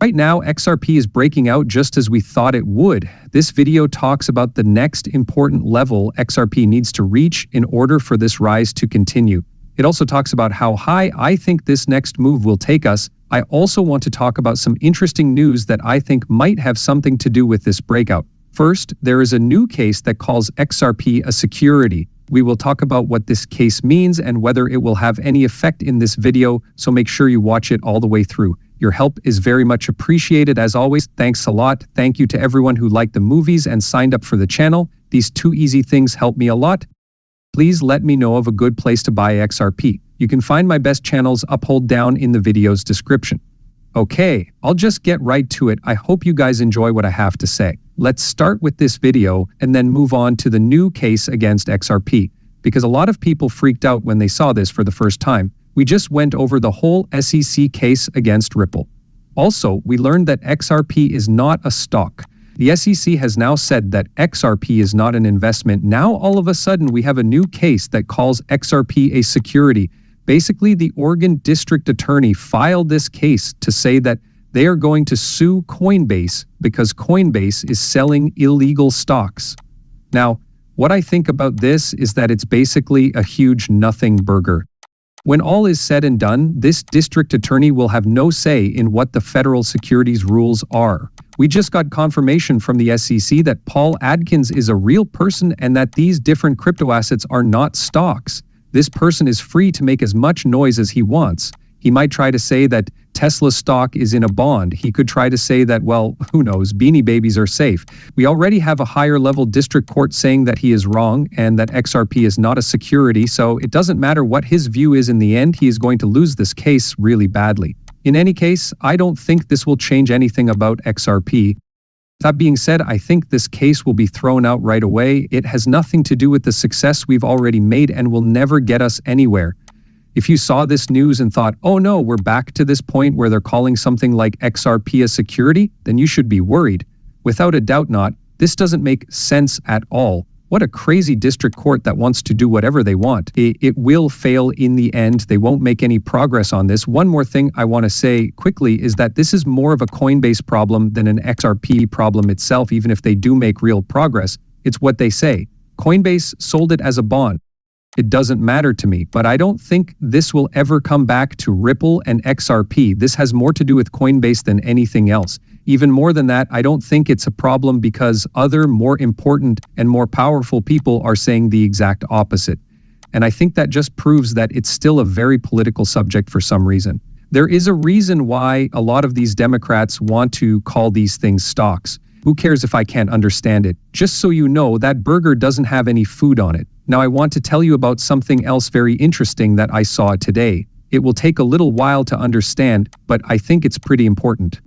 Right now, XRP is breaking out just as we thought it would. This video talks about the next important level XRP needs to reach in order for this rise to continue. It also talks about how high I think this next move will take us. I also want to talk about some interesting news that I think might have something to do with this breakout. First, there is a new case that calls XRP a security. We will talk about what this case means and whether it will have any effect in this video, so make sure you watch it all the way through. Your help is very much appreciated as always. Thanks a lot. Thank you to everyone who liked the movies and signed up for the channel. These two easy things help me a lot. Please let me know of a good place to buy XRP. You can find my best channels uphold down in the video's description. Okay, I'll just get right to it. I hope you guys enjoy what I have to say. Let's start with this video and then move on to the new case against XRP, because a lot of people freaked out when they saw this for the first time. We just went over the whole SEC case against Ripple. Also, we learned that XRP is not a stock. The SEC has now said that XRP is not an investment. Now, all of a sudden, we have a new case that calls XRP a security. Basically, the Oregon District Attorney filed this case to say that they are going to sue Coinbase because Coinbase is selling illegal stocks. Now, what I think about this is that it's basically a huge nothing burger. When all is said and done, this district attorney will have no say in what the federal securities rules are. We just got confirmation from the SEC that Paul Adkins is a real person and that these different crypto assets are not stocks. This person is free to make as much noise as he wants. He might try to say that Tesla stock is in a bond. He could try to say that, well, who knows, Beanie Babies are safe. We already have a higher level district court saying that he is wrong and that XRP is not a security, so it doesn't matter what his view is in the end, he is going to lose this case really badly. In any case, I don't think this will change anything about XRP. That being said, I think this case will be thrown out right away. It has nothing to do with the success we've already made and will never get us anywhere. If you saw this news and thought, oh no, we're back to this point where they're calling something like XRP a security, then you should be worried. Without a doubt not, this doesn't make sense at all. What a crazy district court that wants to do whatever they want. It will fail in the end. They won't make any progress on this. One more thing I want to say quickly is that this is more of a Coinbase problem than an XRP problem itself, even if they do make real progress. It's what they say. Coinbase sold it as a bond. It doesn't matter to me, but I don't think this will ever come back to Ripple and XRP. This has more to do with Coinbase than anything else. Even more than that, I don't think it's a problem because other more important and more powerful people are saying the exact opposite. And I think that just proves that it's still a very political subject for some reason. There is a reason why a lot of these Democrats want to call these things stocks. Who cares if I can't understand it? Just so you know, that burger doesn't have any food on it. Now I want to tell you about something else very interesting that I saw today. It will take a little while to understand, but I think it's pretty important.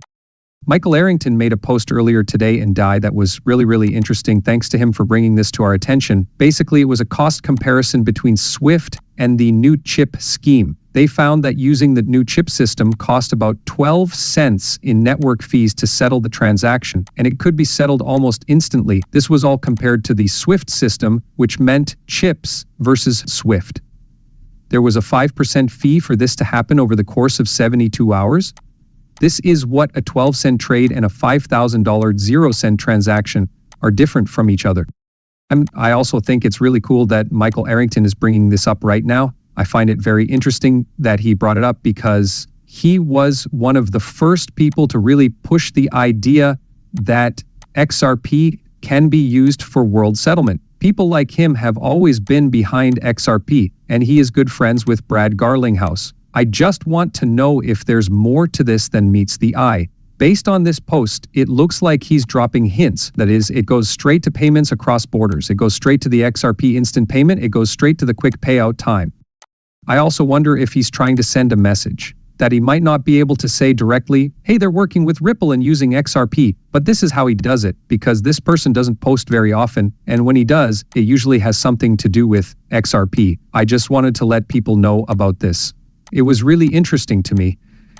Michael Arrington made a post earlier today in DAI that was really interesting. Thanks to him for bringing this to our attention. Basically, it was a cost comparison between SWIFT and the new chip scheme. They found that using the new chip system cost about 12 cents in network fees to settle the transaction, and it could be settled almost instantly. This was all compared to the SWIFT system, which meant chips versus SWIFT. There was a 5% fee for this to happen over the course of 72 hours. This is what a 12-cent trade and a $5,000 0-cent transaction are different from each other. I also think it's really cool that Michael Arrington is bringing this up right now. I find it very interesting that he brought it up because he was one of the first people to really push the idea that XRP can be used for world settlement. People like him have always been behind XRP, and he is good friends with Brad Garlinghouse. I just want to know if there's more to this than meets the eye. Based on this post, it looks like he's dropping hints. That is, it goes straight to payments across borders. It goes straight to the XRP instant payment. It goes straight to the quick payout time. I also wonder if he's trying to send a message that he might not be able to say directly, hey, they're working with Ripple and using XRP, but this is how he does it because this person doesn't post very often, and when he does, it usually has something to do with XRP. I just wanted to let people know about this. It was really interesting to me.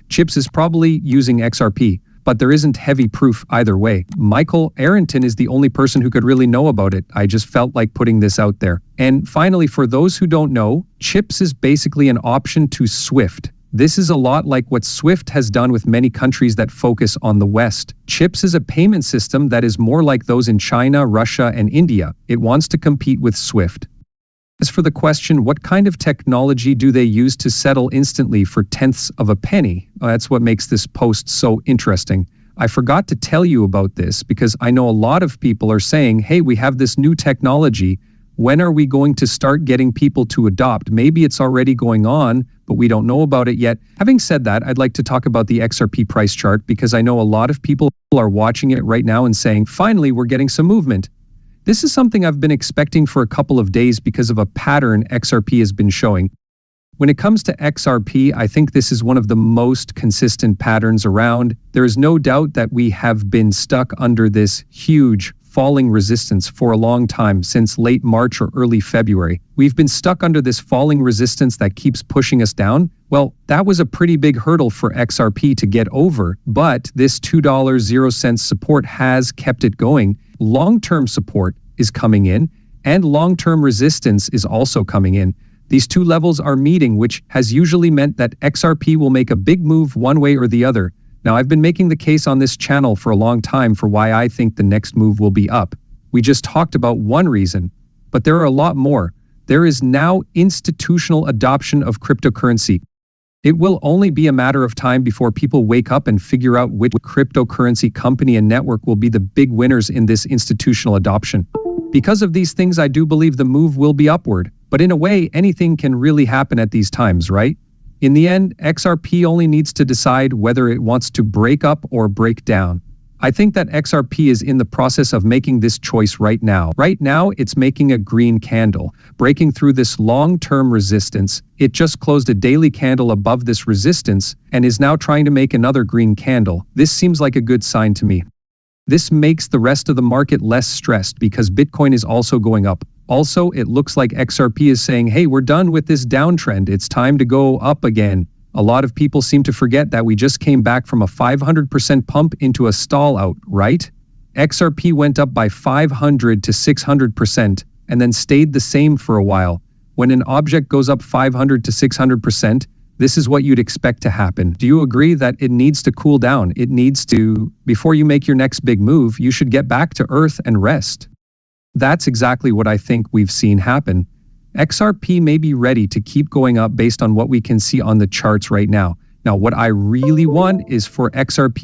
Chips is probably using XRP, but there isn't heavy proof either way. Michael Arrington is the only person who could really know about it. I just felt like putting this out there. And finally, for those who don't know, chips is basically an option to SWIFT. This is a lot like what SWIFT has done with many countries that focus on the West. CHIPS is a payment system that is more like those in China, Russia, and India. It wants to compete with SWIFT. As for the question, what kind of technology do they use to settle instantly for tenths of a penny? That's what makes this post so interesting. I forgot to tell you about this because I know a lot of people are saying, hey, we have this new technology. When are we going to start getting people to adopt? Maybe it's already going on, but we don't know about it yet. Having said that, I'd like to talk about the XRP price chart because I know a lot of people are watching it right now and saying, finally, we're getting some movement. This is something I've been expecting for a couple of days because of a pattern XRP has been showing. When it comes to XRP, I think this is one of the most consistent patterns around. There is no doubt that we have been stuck under this huge falling resistance for a long time, since late March or early February. We've been stuck under this falling resistance that keeps pushing us down. Well, that was a pretty big hurdle for XRP to get over, but this $2.00 support has kept it going. Long-term support is coming in, and long-term resistance is also coming in. These two levels are meeting, which has usually meant that XRP will make a big move one way or the other. Now, I've been making the case on this channel for a long time for why I think the next move will be up. We just talked about one reason, but there are a lot more. There is now institutional adoption of cryptocurrency. It will only be a matter of time before people wake up and figure out which cryptocurrency company and network will be the big winners in this institutional adoption. Because of these things, I do believe the move will be upward. But in a way, anything can really happen at these times, right? In the end, XRP only needs to decide whether it wants to break up or break down. I think that XRP is in the process of making this choice right now. Right now, it's making a green candle, breaking through this long-term resistance. It just closed a daily candle above this resistance and is now trying to make another green candle. This seems like a good sign to me. This makes the rest of the market less stressed because Bitcoin is also going up. Also, it looks like XRP is saying, hey, we're done with this downtrend. It's time to go up again. A lot of people seem to forget that we just came back from a 500% pump into a stall out, right? XRP went up by 500 to 600% and then stayed the same for a while. When an object goes up 500 to 600%, this is what you'd expect to happen. Do you agree that it needs to cool down? It needs to, before you make your next big move, you should get back to earth and rest. That's exactly what I think we've seen happen. XRP may be ready to keep going up based on what we can see on the charts right now. Now, what I really want is for XRP